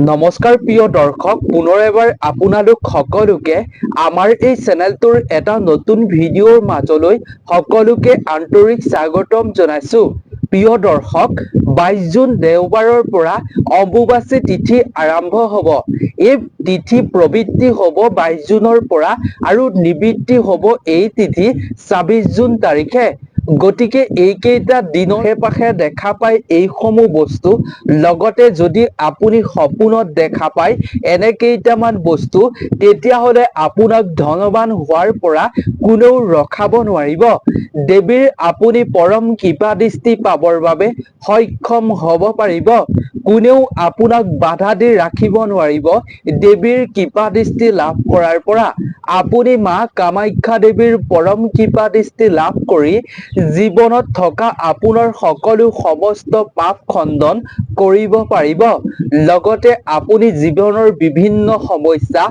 নমস্কাৰ প্ৰিয় দৰ্শক, পুনৰ এবাৰ আপোনালোক সকলোকে আমাৰ এই চেনেলটোৰ এটা নতুন ভিডিঅ'ৰ মাজলৈ সকলোকে আন্তৰিক স্বাগতম জনাইছো। প্ৰিয় দৰ্শক, 22 জুন দেওবাৰৰ পৰা অম্বুবাচী তিথি আৰম্ভ হ'ব। এই তিথি প্ৰবৃত্তি হ'ব 22 জুনৰ পৰা আৰু নিবৃত্তি হ'ব এই তিথি 26 জুন তাৰিখে। গতিকে এইকেইটা দিনৰ পাশে দেখা পায় এইসমূহ বস্তু, লগতে যদি আপুনি সপোনত দেখা পায় এনে কেইটামান বস্তু, তেতিয়াহ'লে আপোনাক ধনৱান হোৱাৰ পৰা কোনেও ৰখাব নোৱাৰিব। দেৱীৰ আপুনি পৰম কৃপা দৃষ্টি পাবৰ বাবে সক্ষম হ'ব পাৰিব। কোনেও আপোনাক বাধা দি ৰাখিব নোৱাৰিব দেৱীৰ কৃপা দৃষ্টি লাভ কৰাৰ পৰা। আপুনি মা কামাখ্যা দেৱীৰ পৰম কৃপা দৃষ্টি লাভ কৰি জীৱনত থকা আপোনাৰ সকলো সমস্ত পাপ খণ্ডন কৰিব পাৰিব। লগতে আপুনি জীৱনৰ বিভিন্ন সমস্যা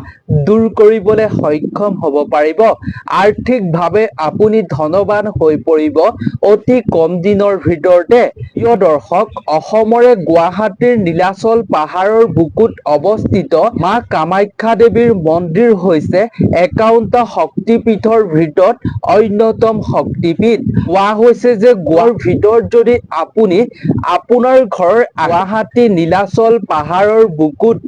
দূৰ কৰিবলৈ সক্ষম হ'ব পাৰিব। আৰ্থিকভাৱে আপুনি ধনৱান হৈ পৰিব অতি কম দিনৰ ভিতৰতে। প্ৰিয় দৰ্শক, অসমৰে গুৱাহাটীৰ নীলাচল পাহাৰৰ বুকুত অৱস্থিত মা কামাখ্যা দেৱীৰ মন্দিৰ হৈছে 51টা শক্তিপীঠৰ ভিতৰত অন্যতম শক্তিপীঠ। কোৱা হৈছে যে গোৱাৰ ভিতৰত যদি আপুনি আপোনাৰ ঘৰৰ গুৱাহাটী নীলাচল পাহাৰৰ বুকুত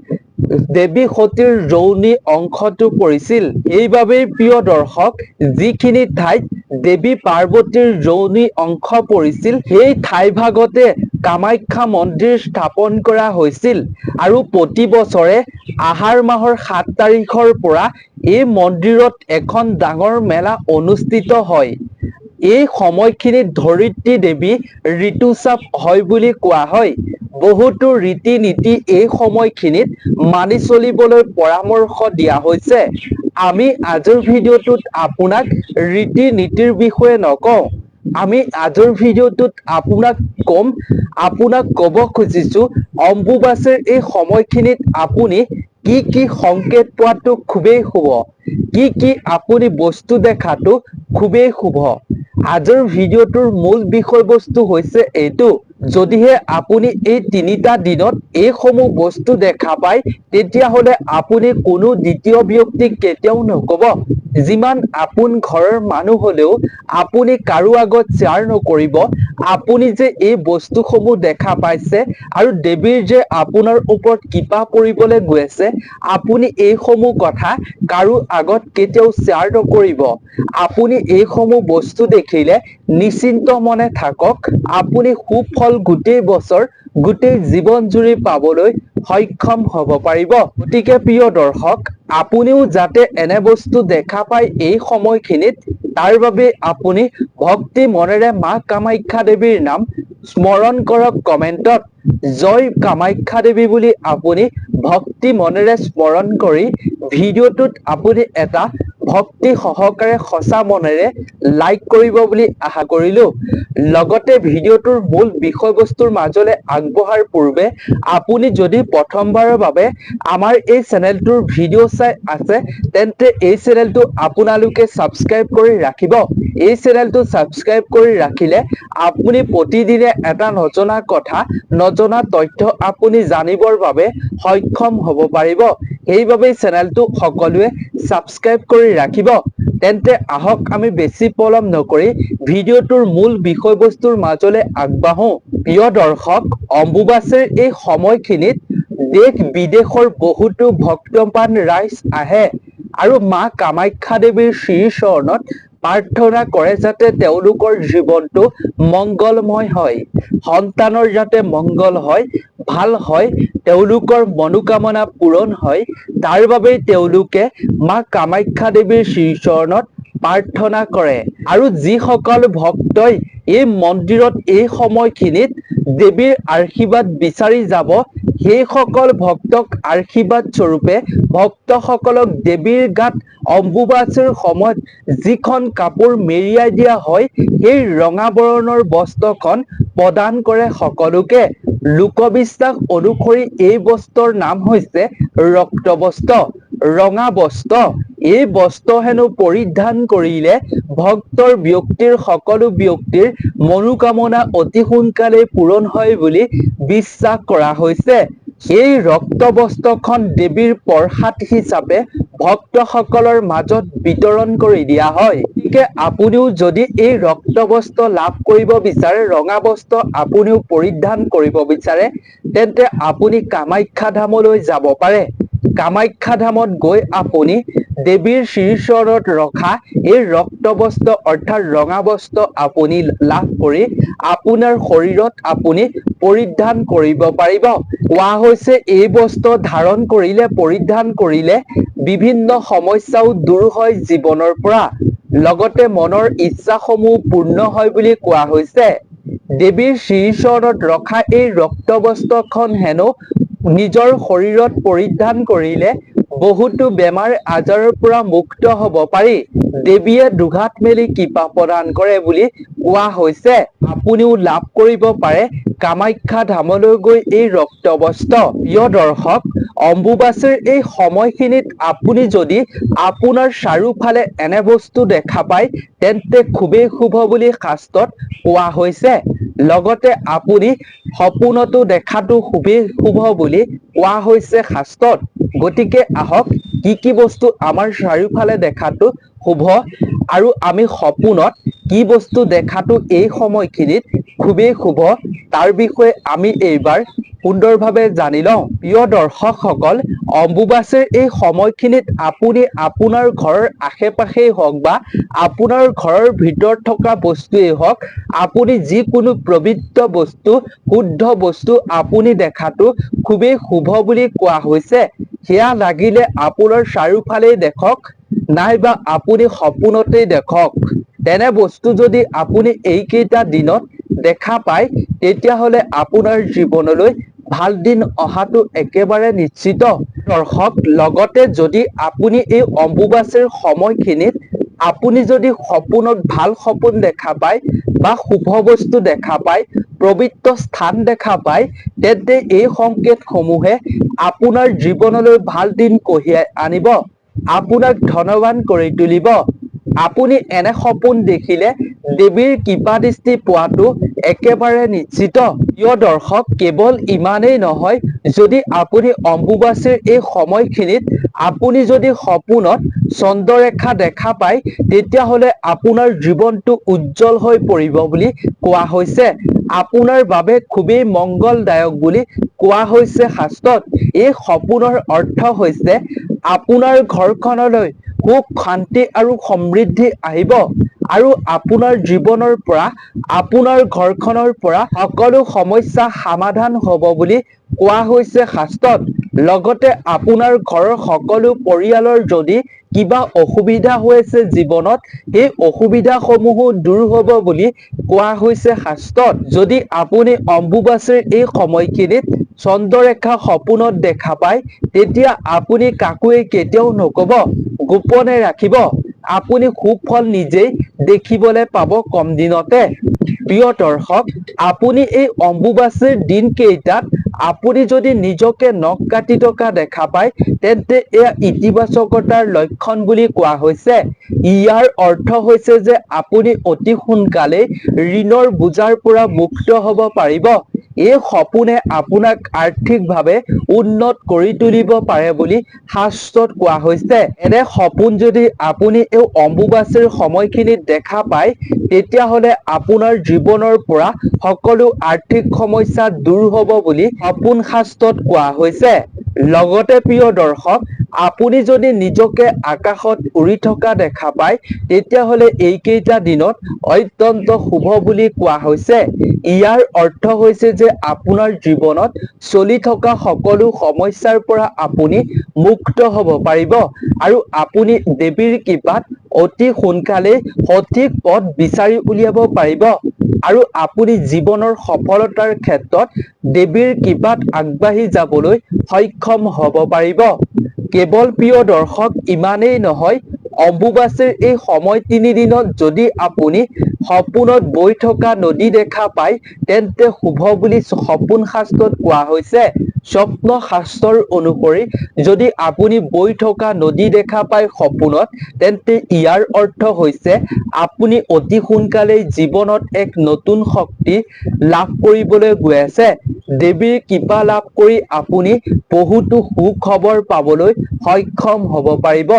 দেৱী সতীৰ যৌনি অংশটো পৰিছিল। এইবাবেই প্ৰিয় দৰ্শক, যিখিনি ঠাইত দেৱী পাৰ্বতীৰ যৌনি অংশ পৰিছিল সেই ঠাইভাগতে কামাখ্যা মন্দিৰ স্থাপন কৰা হৈছিল। আৰু প্ৰতি বছৰে আহাৰ মাহৰ 7 তাৰিখৰ পৰা এই মন্দিৰত এখন ডাঙৰ মেলা অনুষ্ঠিত হয়। এই সময়খিনিত ধৰিত্ৰী দেৱী ঋতুস্ৰাৱ হয় বুলি কোৱা হয়। বহুতো ৰীতি নীতি এই সময়খিনিত মানি চলিবলৈ পৰামৰ্শ দিয়া হৈছে। আমি আজিৰ ভিডিঅ'টোত আপোনাক ৰীতি নীতিৰ বিষয়ে নকওঁ, আমি আজিৰ ভিডিঅ'টোত আপোনাক ক'ব খুজিছো অম্বুবাচীৰ এই সময়খিনিত আপুনি কি সংকেত পোৱাটো খুবেই শুভ, কি আপুনি বস্তু দেখাটো খুবেই শুভ। আজিৰ ভিডিঅ'টোৰ মূল বিষয়বস্তু হৈছে এইটো। যদিহে আপুনি এই 3টা দিনত এইসমূহ বস্তু দেখা পায়, তেতিয়াহ'লে আপুনি কোনো দ্বিতীয় ব্যক্তিক কেতিয়াও নক'ব। যিমান আপোন ঘৰৰ মানুহ হ'লেও আপুনি কাৰো আগত শ্বেয়াৰ নকৰিব আপুনি যে এই বস্তুসমূহ দেখা পাইছে আৰু দেৱীৰ যে আপোনাৰ ওপৰত কৃপা পৰিবলৈ গৈ আছে। আপুনি এইসমূহ কথা কাৰো আগত কেতিয়াও শ্বেয়াৰ নকৰিব। আপুনি এইসমূহ বস্তু দেখিলে নিশ্চিন্ত মনে থাকক, আপুনি সুফল গোটেই বছৰ গোটেই জীৱন জুৰি পাবলৈ সক্ষম হ'ব পাৰিব। গতিকে প্ৰিয় দৰ্শক, আপুনিও যাতে এনে বস্তু দেখা পায় এই সময়খিনিত, তাৰ বাবে আপুনি ভক্তি মনেৰে মা কামাখ্যা দেৱীৰ নাম স্মৰণ কৰক। কমেণ্টত জয় কামাখ্যা দেৱী বুলি আপুনি ভক্তি মনেৰে স্মৰণ কৰি ভিডিঅ'টোত আপুনি এটা ভক্তি সহকাৰে সঁচা মনেৰে লাইক কৰিব বুলি আশা কৰিলো। লগতে ভিডিঅ'টোৰ মূল বিষয়বস্তুৰ মাজলৈ আগবঢ়াৰ পূৰ্বে আপুনি যদি প্ৰথমবাৰৰ বাবে আমাৰ এই চেনেলটোৰ ভিডিঅ' চাই আছে, তেন্তে এই চেনেলটো আপোনালোকে ছাবস্ক্ৰাইব কৰি ৰাখিব। এই চেনেলটো ছাবস্ক্ৰাইব কৰি ৰাখিলে আপুনি প্ৰতিদিনে এটা নজনা কথা, নজনা তথ্য আপুনি জানিবৰ বাবে সক্ষম হ'ব পাৰিব। সেইবাবে চেনেলটো সকলোৱে ছাবস্ক্ৰাইব কৰি ৰাখিব। তেন্তে আহক আমি বেছি পলম নকৰি ভিডিঅ'টোৰ মূল বিষয়বস্তুৰ মাজলৈ আগবাঢ়ো। প্ৰিয় দৰ্শক, অম্বুবাচীৰ এই সময়খিনিত দেশ বিদেশৰ বহুতো ভক্তপ্ৰাণ ৰাইজ আহে আৰু মা কামাখ্যা দেৱীৰ শ্ৰীচৰণত প্ৰাৰ্থনা কৰে যাতে তেওঁলোকৰ জীৱনটো মংগলময় হয়, সন্তানৰ যাতে মংগল হয়, ভাল হয়, তেওঁলোকৰ মনোকামনা পূৰণ হয়, তাৰ বাবেই তেওঁলোকে মা কামাখ্যা দেৱীৰ শ্ৰীচৰণত প্ৰাৰ্থনা কৰে। আৰু যিসকল ভক্তই এই মন্দিৰত এই সময়খিনিত দেৱীৰ আশীৰ্বাদ বিচাৰি যাব, সেইসকল ভক্তক আশীৰ্বাদ স্বৰূপে ভক্তসকলক দেৱীৰ গাত অম্বুবাচীৰ সময়ত যিখন কাপোৰ মেৰিয়াই দিয়া হয়, সেই ৰঙা বৰণৰ বস্ত্ৰখন প্ৰদান কৰে সকলোকে। লোকবিশ্বাস অনুসৰি এই বস্ত্ৰৰ নাম হৈছে ৰক্ত বস্ত্ৰ, ৰঙা বস্ত্ৰ। এই বস্ত্ৰ হেনো পৰিধান কৰিলে ব্যক্তিৰ সকলো ব্যক্তিৰ মনোকামনা অতি সোনকালে পূৰণ হয় বুলি বিশ্বাস কৰা হৈছে। এই ৰক্তবস্ত্ৰখন দেৱীৰ প্ৰসাদ হিচাপে ভক্তসকলৰ মাজত বিতৰণ কৰি দিয়া হয়। গতিকে আপুনিও যদি এই ৰক্তবস্ত্ৰ লাভ কৰিব বিচাৰে, ৰঙা বস্ত্ৰ আপুনিও পৰিধান কৰিব বিচাৰে, তেন্তে আপুনি কামাখ্যা ধামলৈ যাব পাৰে। কামাখ্যা ধামত গৈ আপুনি দেৱীৰ শ্ৰীচৰণত ৰখা এই ৰক্তবস্ত্ৰ অৰ্থাৎ ৰঙা বস্ত্ৰ আপুনি লাভ কৰি আপোনাৰ শৰীৰত আপুনি পৰিধান কৰিব পাৰিব। কোৱা হৈছে এই বস্ত্ৰ ধাৰণ কৰিলে, পৰিধান কৰিলে বিভিন্ন সমস্যাও দূৰ হয় জীৱনৰ পৰা, লগতে মনৰ ইচ্ছাসমূহ পূৰ্ণ হয় বুলি কোৱা হৈছে। দেৱীৰ শ্ৰীচৰণত ৰখা এই ৰক্তবস্ত্ৰখন হেনো নিজৰ শৰীৰত পৰিধান কৰিলে বহুতো বেমাৰ আজাৰৰ পৰা মুক্ত হ'ব পাৰি। দেৱীয়ে দুঘাত মেলি কৃপা প্ৰদান কৰে বুলি কোৱা হৈছে। আপুনিও লাভ কৰিব পাৰে কামাখ্যা ধামলৈ গৈ এই ৰক্তবস্ত্ৰ। প্ৰিয় দৰ্শক, অম্বুবাচীৰ এই সময়খিনিত আপুনি যদি আপোনাৰ চাৰিওফালে এনে বস্তু দেখা পায়, তেন্তে খুবেই শুভ বুলি শাস্ত্ৰত কোৱা হৈছে। লগতে আপুনি সপোনতো দেখাটো খুবেই শুভ বুলি কোৱা হৈছে শাস্ত্ৰত। গতিকে আহক, কি বস্তু আমাৰ চাৰিওফালে দেখাটো শুভ আৰু আমি সপোনত কি বস্তু দেখাটো এই সময়খিনিত খুবেই শুভ, তাৰ বিষয়ে আমি এইবাৰ সুন্দৰভাৱে জানি লওঁ। প্ৰিয় দৰ্শকসকল, অম্বুবাচীৰ এই সময়খিনিত আপুনি আপোনাৰ ঘৰৰ আশে-পাশেই হওক বা আপোনাৰ ঘৰৰ ভিতৰত থকা বস্তুৱেই হওক, আপুনি যিকোনো পবিত্ৰ বস্তু, শুদ্ধ বস্তু আপুনি দেখাটো খুবেই শুভ বুলি কোৱা হৈছে। সেয়া লাগিলে আপোনাৰ চাৰিওফালেই দেখক, নাইবা আপুনি সপোনতেই দেখক। তেনে বস্তু যদি আপুনি এইকেইটা দিনত দেখা পায়, তেতিয়াহ'লে আপোনাৰ জীৱনলৈ ভাল দিন অহাটো একেবাৰে নিশ্চিত। দৰ্শক, লগতে যদি আপুনি এই অম্বুবাচীৰ সময়খিনিত আপুনি যদি সপোনত ভাল সপোন দেখা পায় বা শুভ বস্তু দেখা পায়, পবিত্ৰ স্থান দেখা পায়, তেন্তে এই সংকেতসমূহে আপোনাৰ জীৱনলৈ ভাল দিন কঢ়িয়াই আনিব, আপোনাক ধনৱান কৰি তুলিব। আপুনি এনে সপোন দেখিলে দেৱীৰ কৃপা দৃষ্টি পোৱাটো একেবাৰে নিশ্চিত। প্ৰিয় দৰ্শক, কেৱল ইমানেই নহয়, যদি আপুনি অম্বুবাচীৰ এই সময়খিনিত আপুনি যদি সপোনত চন্দ্ৰৰেখা দেখা পায়, তেতিয়াহ'লে আপোনাৰ জীৱনটো উজ্জ্বল হৈ পৰিব বুলি কোৱা হৈছে। আপোনাৰ বাবে খুবেই মংগলদায়ক বুলি কোৱা হৈছে শাস্ত্ৰত। এই সপোনৰ অৰ্থ হৈছে আপোনাৰ ঘৰখনলৈ সুখ, শান্তি আৰু সমৃদ্ধি আহিব আৰু আপোনাৰ জীৱনৰ পৰা, আপোনাৰ ঘৰখনৰ পৰা সকলো সমস্যা সমাধান হ'ব বুলি কোৱা হৈছে শাস্ত্ৰত। লগতে আপোনাৰ ঘৰৰ সকলো পৰিয়ালৰ যদি কিবা অসুবিধা হৈছে জীৱনত, সেই অসুবিধাসমূহো দূৰ হ'ব বুলি কোৱা হৈছে শাস্ত্ৰত। যদি আপুনি অম্বুবাচীৰ এই সময়খিনিত চন্দ্ৰৰেখা সপোনত দেখা পায়, তেতিয়া আপুনি কাকোৱে কেতিয়াও নক'ব, গোপনে ৰাখিব। আপুনি সুফল নিজেই দেখিবলৈ পাব কম দিনতে। প্ৰিয় দৰ্শক, আপুনি এই অম্বুবাচীৰ দিনকেইটাত আপুনি যদি নিজকে নখ কাটি থকা দেখা পায়, তেন্তে এয়া ইতিবাচকতাৰ লক্ষণ বুলি কোৱা হৈছে। ইয়াৰ অৰ্থ হৈছে যে আপুনি অতি সোনকালেই ঋণৰ বোজাৰ পৰা মুক্ত হ'ব পাৰিব। এই সপোনে আপোনাক আৰ্থিকভাৱে উন্নত কৰি তুলিব পাৰে বুলি শাস্ত্ৰত কোৱা হৈছে। এনে সপোন যদি আপুনি এই অম্বুবাচীৰ সময়খিনিত দেখা পায়, তেতিয়াহ'লে আপোনাৰ জীৱনৰ পৰা সকলো আৰ্থিক সমস্যা দূৰ হ'ব বুলি সপোন শাস্ত্ৰত কোৱা হৈছে। লগতে প্ৰিয় দৰ্শক, আপুনি যদি নিজকে আকাশত উৰি থকা দেখা পায়, তেতিয়াহ'লে এইকেইটা দিনত অত্যন্ত শুভ বুলি কোৱা হৈছে। ইয়াৰ অৰ্থ হৈছে যে আপোনাৰ জীৱনত চলি থকা সকলো সমস্যাৰ পৰা আপুনি মুক্ত হ'ব পাৰিব আৰু আপুনি দেৱীৰ কৃপাত অতি সোনকালেই সঠিক পথ বিচাৰি উলিয়াব পাৰিব আৰু আপুনি জীৱনৰ সফলতাৰ ক্ষেত্ৰত দেৱীৰ কৃপাত আগবাঢ়ি যাবলৈ সক্ষম হ'ব পাৰিব। কেৱল প্ৰিয় দৰ্শক ইমানেই নহয়, অম্বুবাচীৰ এই সময় 3 দিনত যদি আপুনি সপোনত বৈ থকা নদী দেখা পায় তেন্তে শুভ বুলি সপোন শাস্ত্ৰত কোৱা হৈছে। স্বপ্ন শাস্ত্ৰৰ অনুসৰি যদি আপুনি বৈ থকা নদী দেখা পায় সপোনত তেন্তে ইয়াৰ অৰ্থ হৈছে আপুনি অতি সোনকালেই জীৱনত এক নতুন শক্তি লাভ কৰিবলৈ গৈ আছে। দেৱীৰ কৃপা লাভ কৰি আপুনি বহুতো সুখবৰ পাবলৈ সক্ষম হ'ব পাৰিব।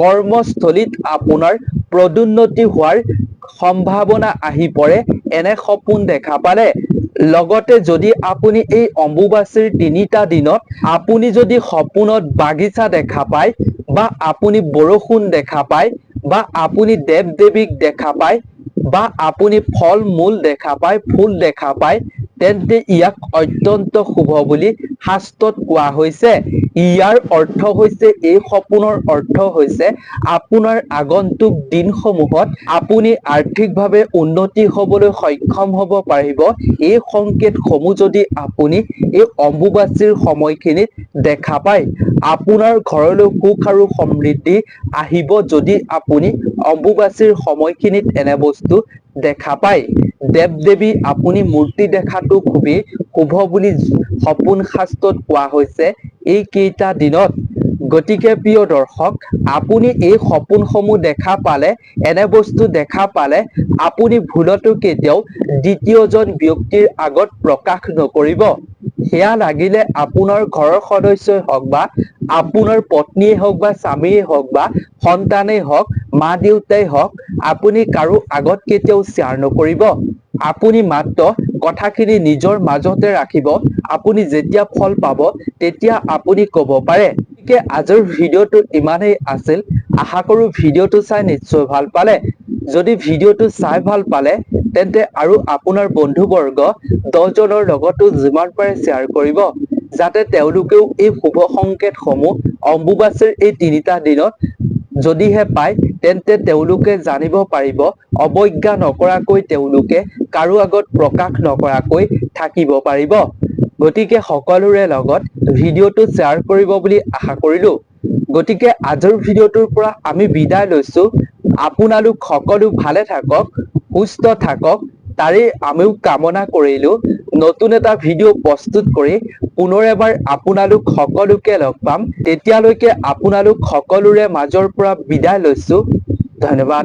কৰ্মস্থলীত আপোনাৰ পদোন্নতি হোৱাৰ সম্ভাৱনা আহি পৰে এনে সপোন দেখা পালে। লগতে যদি আপুনি এই অম্বুবাচীৰ 3টা দিনত আপুনি যদি সপোনত বাগিচা দেখা পায় বা আপুনি বৰষুণ দেখা পায় বা আপুনি দেৱ দেৱীক দেখা পায় বা আপুনি ফল মূল দেখা পায়, ফুল দেখা পায় তেন্তে ইয়াক অত্যন্ত শুভ বুলি শাস্ত্ৰত কোৱা হৈছে। ইয়াৰ অৰ্থ হৈছে এই সপোনৰ অৰ্থ হৈছে আপোনাৰ আগন্তুক দিনসমূহত আপুনি আৰ্থিকভাৱে উন্নতি হ'বলৈ সক্ষম হ'ব পাৰিব। এই সংকেতসমূহ যদি আপুনি এই অম্বুবাচীৰ সময়খিনিত দেখা পায় আপোনাৰ ঘৰলৈ সুখ আৰু সমৃদ্ধি আহিব যদি আপুনি অম্বুবাচীৰ সময়খিনিত এনে বস্তু দেখা পায়। দেৱ দেৱী আপুনি মূৰ্তি দেখাটো খুবেই শুভ বুলি সপোন শাস্ত্ৰত কোৱা হৈছে এইকেইটা দিনত। গতিকে প্ৰিয় দৰ্শক, আপুনি এই সপোনসমূহ দেখা পালে এনে বস্তু দেখা পালে আপুনি ভুলতো কেতিয়াও দ্বিতীয়জন ব্যক্তিৰ আগত প্ৰকাশ নকৰিব। সেয়া লাগিলে আপোনাৰ ঘৰৰ সদস্যই হওক বা আপোনাৰ পত্নীয়ে হওক বা স্বামীয়ে হওক বা সন্তানেই হওক, মা দেউতাই হওক, আপুনি কাৰো আগত কেতিয়াও শ্বেয়াৰ নকৰিব। আপুনি মাত্ৰ কথাখিনি নিজৰ মাজতে ৰাখিব। আপুনি যেতিয়া ফল পাব তেতিয়া আপুনি ক'ব পাৰে। গতিকে আজিৰ ভিডিঅ'টো ইমানেই আছিল। আশা কৰোঁ ভিডিঅ'টো চাই নিশ্চয় ভাল পালে। যদি ভিডিঅ'টো চাই ভাল পালে তেন্তে আৰু আপোনাৰ বন্ধুবৰ্গ 10 জনৰ লগতো যিমান পাৰে শ্বেয়াৰ কৰিব যাতে তেওঁলোকেও এই শুভ সংকেতসমূহ অম্বুবাচীৰ এই 3টা দিনত যদিহে পায় তেন্তে তেওঁলোকে জানিব পাৰিব। অৱজ্ঞা নকৰাকৈ তেওঁলোকে কাৰো আগত প্ৰকাশ নকৰাকৈ থাকিব পাৰিব। গতিকে সকলোৰে লগত ভিডিঅ'টো শ্বেয়াৰ কৰিব বুলি আশা কৰিলোঁ। গতিকে আজিৰ ভিডিঅ'টোৰ পৰা আমি বিদায় লৈছোঁ। আপোনালোক সকলো ভালে থাকক, সুস্থ থাকক তাৰেই আমিও কামনা কৰিলোঁ। নতুন এটা ভিডিঅ' প্ৰস্তুত কৰি পুনৰ এবাৰ আপোনালোক সকলোকে লগ পাম। তেতিয়ালৈকে আপোনালোক সকলোৰে মাজৰ পৰা বিদায় লৈছোঁ। ধন্যবাদ।